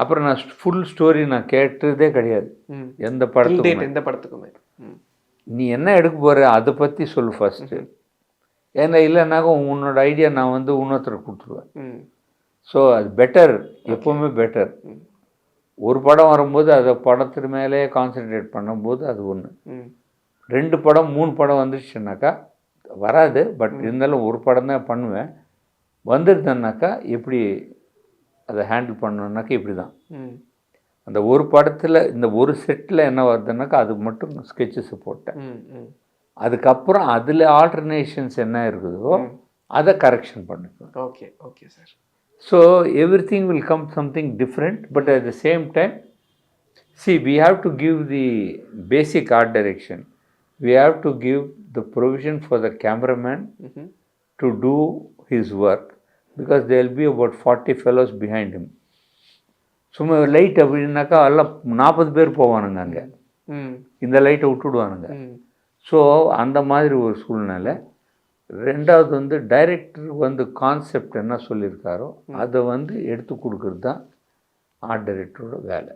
அப்புறம் நான் full story நான் கேட்டதே கிடையாது எந்த படத்துக்குமே. நீ என்ன எடுக்க போகிற அதை பற்றி சொல்லு ஃபஸ்ட்டு. ஏன்னா இல்லைன்னாக்கா உன்னோட ஐடியா நான் வந்து இன்னொருத்தருக்கு கொடுத்துருவேன். ஸோ அது பெட்டர், எப்போவுமே பெட்டர். ஒரு படம் வரும்போது அதை படத்துக்கு மேலே கான்சென்ட்ரேட் பண்ணும்போது அது ஒன்று. 2 படம் 3 படம் வந்துடுச்சுனாக்கா வராது. பட் இருந்தாலும் ஒரு படம் தான் பண்ணுவேன். வந்துருந்தேன்னாக்கா எப்படி அதை ஹேண்டில் பண்ணணுன்னாக்கா இப்படி தான். அந்த ஒரு படத்தில் இந்த ஒரு செட்டில் என்ன வருதுன்னாக்கா அது மட்டும் ஸ்கெட்சஸ் போட்டேன். அதுக்கப்புறம் அதில் ஆல்டர்னேஷன்ஸ் என்ன இருக்குதோ அதை கரெக்ஷன் பண்ணிக்குவேன். Okay okay sir. So everything will come something different. But at the same time we have to give the basic art direction. We have to give the provision for the cameraman to do his work, because there will be about 40 fellows behind him. சும்மா light அப்படின்னாக்கா எல்லாம் 40 பேர் போவானுங்க அங்கே, இந்த லைட்டை விட்டுடுவானுங்க. So அந்த மாதிரி ஒரு சூழ்நிலை. ரெண்டாவது வந்து டைரக்டர் வந்து கான்செப்ட் என்ன சொல்லியிருக்காரோ அதை வந்து எடுத்து கொடுக்குறது தான் ஆர்ட் டைரக்டரோட வேலை.